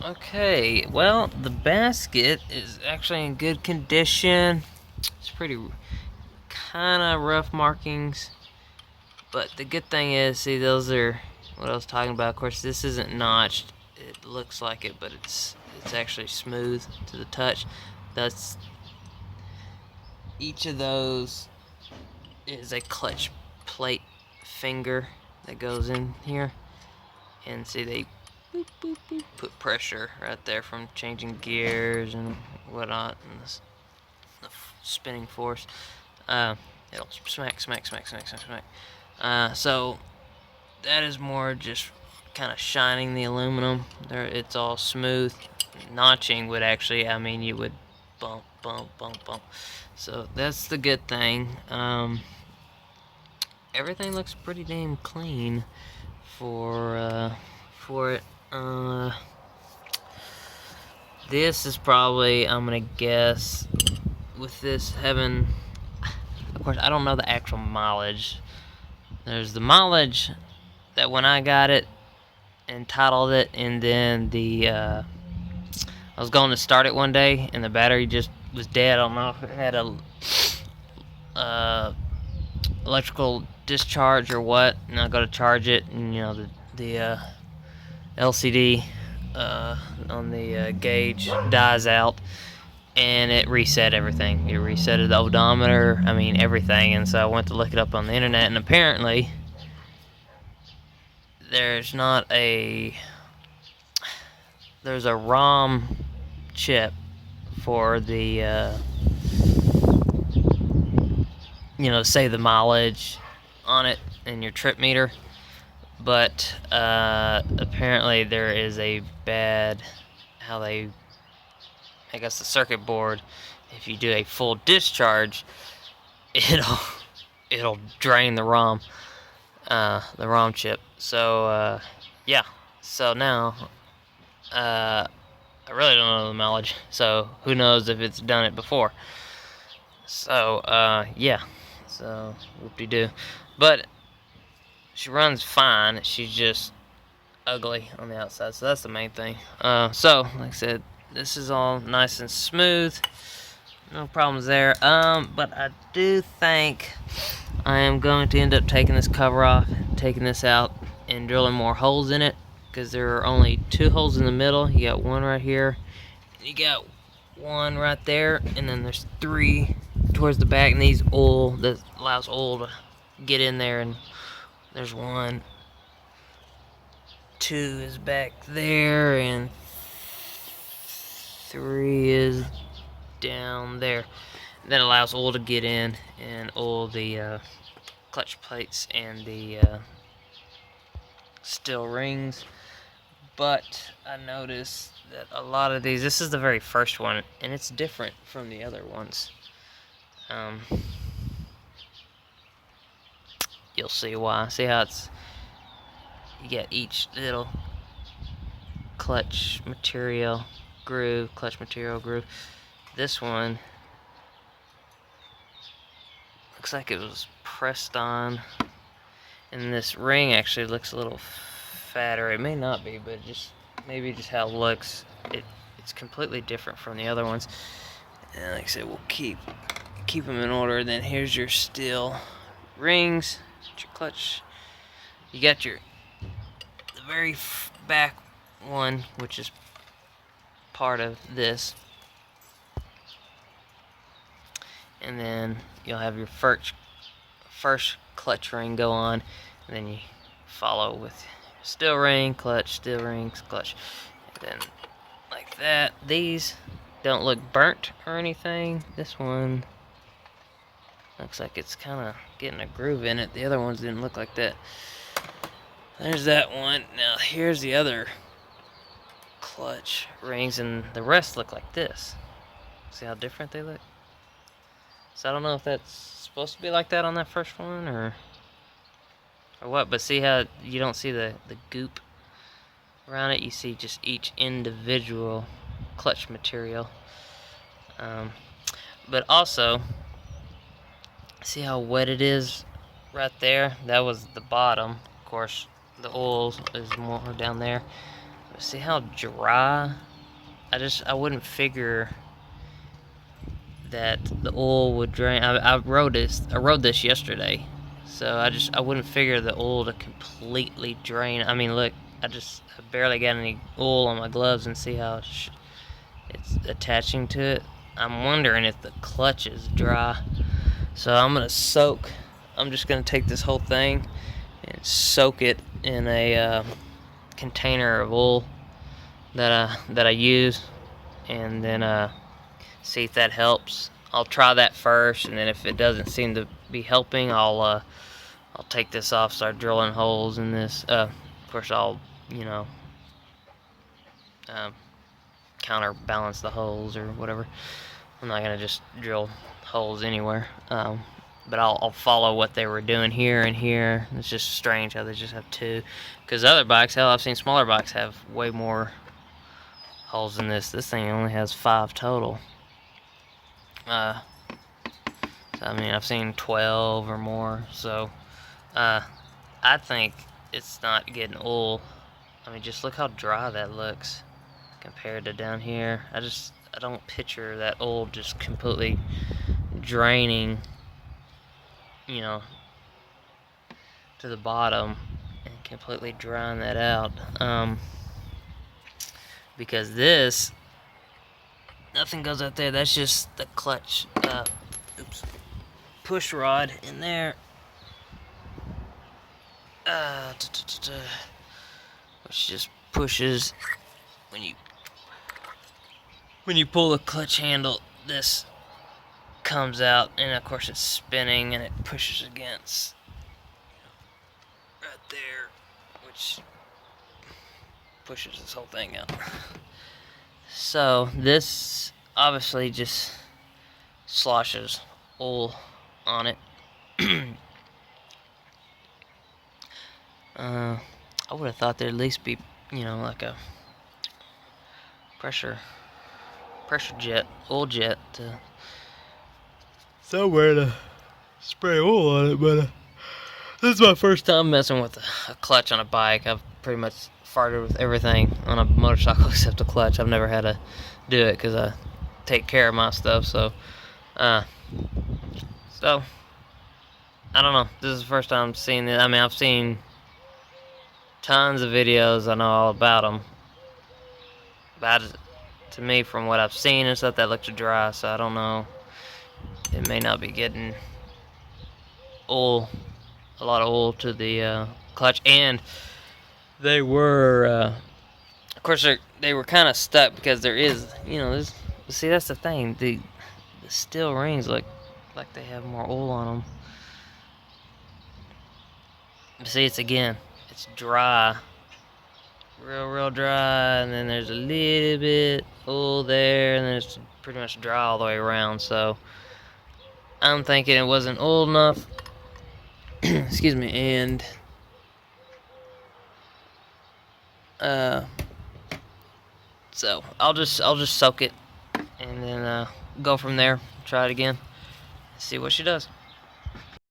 Okay, well, the basket is actually in good condition. It's pretty kind of rough markings, but the good thing is, see, those are what I was talking about. Of course, this isn't notched. It looks like it, but it's actually smooth to the touch. That's each of those is a clutch plate finger that goes in here, and see, they boop, boop, boop, put pressure right there from changing gears and whatnot, and the spinning force. It'll smack, smack, smack, smack, smack, smack. So that is more just kind of shining the aluminum. There, it's all smooth. Notching would actually, I mean, you would bump, bump, bump, bump. So that's the good thing. Everything looks pretty damn clean for it. This is probably, I'm gonna guess, with this having, of course, I don't know the actual mileage. There's the mileage that when I got it and titled it, and then I was going to start it one day and the battery just was dead. I don't know if it had a electrical discharge or what, and I go to charge it, and the LCD on the gauge dies out, and it reset everything. It resetted the odometer, I mean everything. And so I went to look it up on the internet, and apparently there's a ROM chip for the say the mileage on it and your trip meter, but apparently there is a bad, I guess the circuit board, if you do a full discharge, it'll drain the ROM chip. So yeah. So now I really don't know the mileage. So who knows if it's done it before. So yeah. So whoop-de-doo. But she runs fine. She's just ugly on the outside. So that's the main thing. So like I said, this is all nice and smooth. No problems there. But I do think I am going to end up taking this cover off, taking this out, and drilling more holes in it, because there are only 2 holes in the middle. You got one right here, you got one right there, and then there's 3 towards the back, and these oil, that allows oil to get in there, and there's 1, 2 is back there, and 3 is down there. That allows oil to get in and oil the clutch plates and the steel rings. But I noticed that a lot of these, this is the very first one, and it's different from the other ones. You'll see why. See how you get each little clutch material groove. This one looks like it was pressed on, and this ring actually looks a little fatter. It may not be, but maybe just how it looks. It's completely different from the other ones. And like I said, we'll keep them in order. Then here's your steel rings, your clutch. You got the very back one, which is part of this, and then you'll have your first clutch ring go on, and then you follow with steel ring, clutch, steel rings, clutch, and then like that. These don't look burnt or anything. This one looks like it's kind of getting a groove in it. The other ones didn't look like that. There's that one. Now here's the other clutch rings, and the rest look like this. See how different they look? So I don't know if that's supposed to be like that on that first one or what, but see how you don't see the goop around it. You see just each individual clutch material. But also, see how wet it is right there? That was the bottom. Of course, the oil is more down there. See how dry? I wouldn't figure that the oil would drain. I rode this yesterday, so I wouldn't figure the oil to completely drain. I mean, look, I barely got any oil on my gloves, and see how it's attaching to it. I'm wondering if the clutch is dry. So I'm just gonna take this whole thing and soak it in a container of oil that I use, and then see if that helps. I'll try that first, and then if it doesn't seem to be helping, I'll take this off, start drilling holes in this. Of course, I'll counterbalance the holes or whatever. I'm not gonna just drill holes anywhere. But I'll follow what they were doing here and here. It's just strange how they just have two. Because other bikes, hell, I've seen smaller bikes have way more holes than this. This thing only has 5 total. So, I mean, I've seen 12 or more. So, I think it's not getting oil. I mean, just look how dry that looks compared to down here. I don't picture that oil just completely draining, to the bottom and completely drying that out. Because this, nothing goes up there. That's just the clutch, push rod in there. Which just pushes when you pull the clutch handle. This comes out, and of course it's spinning, and it pushes against right there, which pushes this whole thing out. So this obviously just sloshes oil on it. I would have thought there'd at least be, like a pressure jet, oil jet, somewhere to spray oil on it. But this is my first time messing with a clutch on a bike. I've pretty much farted with everything on a motorcycle except the clutch. I've never had to do it because I take care of my stuff. So I don't know. This is the first time I'm seeing it. I mean, I've seen tons of videos. I know all about them. But to me, from what I've seen and stuff, that looks dry. So I don't know. It may not be getting oil, a lot of oil to the clutch. And they were, of course, they were kind of stuck because there is, see, that's the thing. The steel rings look like they have more oil on them. But see, it's dry, real dry, and then there's a little bit oil there, and then it's pretty much dry all the way around. So I'm thinking it wasn't old enough. Excuse me. And so I'll just soak it, and then go from there. Try it again. See what she does.